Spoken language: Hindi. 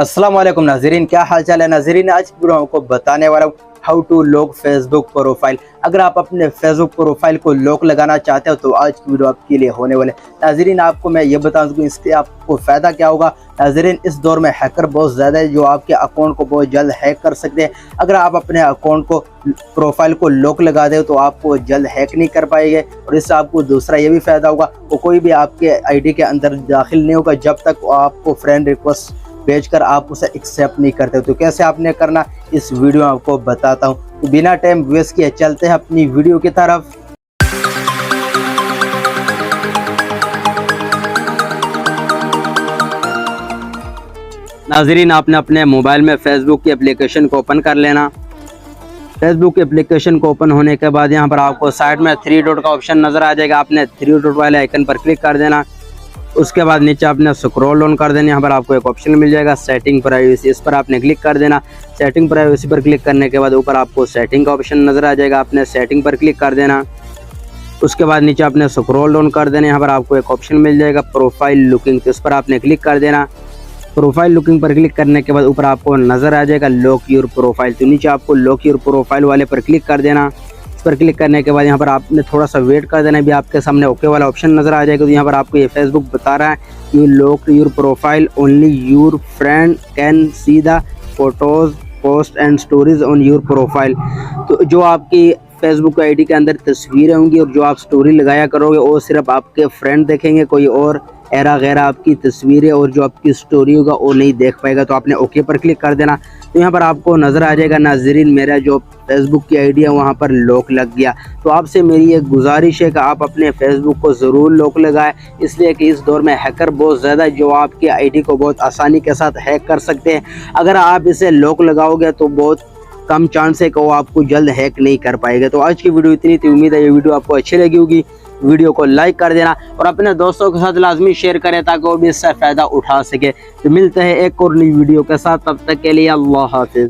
अस्सलाम वालेकुम नाज़रीन, क्या हाल चाल है नाज़रीन। आज वीडियो आपको बताने वाला हूँ how to lock Facebook profile. अगर आप अपने फेसबुक प्रोफाइल को लॉक लगाना चाहते हो तो आज की वीडियो आपके लिए होने वाले। नाज़रीन आपको मैं ये बता दूँ इससे आपको फ़ायदा क्या होगा। नाज़रीन इस दौर में हैकर बहुत ज़्यादा है जो आपके अकाउंट को बहुत जल्द हैक कर सकते हैं। अगर आप अपने अकाउंट को प्रोफाइल को लॉक लगा दे तो आपको जल्द हैक नहीं कर पाएंगे। और इससे आपको दूसरा ये भी फ़ायदा होगा, वो कोई भी आपके आईडी के अंदर दाखिल नहीं होगा जब तक आपको फ्रेंड रिक्वेस्ट भेजकर आप उसे एक्सेप्ट नहीं करते। तो कैसे आपने करना इस वीडियो में आपको बताता हूँ। तो बिना टाइम वेस्ट किए चलते हैं अपनी वीडियो की तरफ। नाज़रीन आपने अपने मोबाइल में फेसबुक की एप्लीकेशन को ओपन कर लेना। फेसबुक एप्लीकेशन को ओपन होने के बाद यहाँ पर आपको साइड में 3 डॉट का ऑप्शन नज़र आ जाएगा। आपने 3 डॉट वाले आइकन पर क्लिक कर देना। उसके बाद नीचे आपने स्क्रॉल डाउन कर देना। यहाँ पर आपको एक ऑप्शन मिल जाएगा सेटिंग प्राइवेसी, इस पर आपने क्लिक कर देना। सेटिंग प्राइवेसी पर क्लिक करने के बाद ऊपर आपको सेटिंग का ऑप्शन नज़र आ जाएगा। आपने सेटिंग पर क्लिक कर देना। उसके बाद नीचे आपने स्क्रॉल डाउन कर देना। यहाँ पर आपको एक ऑप्शन मिल जाएगा प्रोफाइल लुकिंग, तो इस पर आपने क्लिक कर देना। प्रोफाइल लुकिंग पर क्लिक करने के बाद ऊपर आपको नज़र आ जाएगा लॉक योर प्रोफाइल, तो नीचे आपको लॉक योर प्रोफाइल वाले पर क्लिक कर देना। इस पर क्लिक करने के बाद यहाँ पर आपने थोड़ा सा वेट कर देना, भी आपके सामने ओके वाला ऑप्शन नज़र आ जाएगा। तो यहाँ पर आपको ये फेसबुक बता रहा है you lock your profile, only your friend can see the photos post and stories on your profile. तो जो आपकी फेसबुक आईडी के अंदर तस्वीरें होंगी और जो आप स्टोरी लगाया करोगे वो सिर्फ आपके फ्रेंड देखेंगे, कोई और एरा गैरा आपकी तस्वीरें और जो आपकी स्टोरी होगा वो नहीं देख पाएगा। तो आपने ओके पर क्लिक कर देना। तो यहाँ पर आपको नज़र आ जाएगा नाज़रीन मेरा जो फेसबुक की आईडी है वहाँ पर लॉक लग गया। तो आपसे मेरी एक गुजारिश है कि आप अपने फेसबुक को ज़रूर लॉक लगाएं, इसलिए कि इस दौर में हैकर बहुत ज़्यादा है जो आपकी आईडी को बहुत आसानी के साथ हैक कर सकते हैं। अगर आप इसे लॉक लगाओगे तो बहुत कम चांस है कि वो आपको जल्द हैक नहीं कर पाएगा। तो आज की वीडियो इतनी थी, उम्मीद है ये वीडियो आपको अच्छी लगी होगी। वीडियो को लाइक कर देना और अपने दोस्तों के साथ लाजमी शेयर करें ताकि वो भी इससे फ़ायदा उठा सके। तो मिलते हैं एक और नई वीडियो के साथ, तब तक के लिए अल्लाह हाफिज़।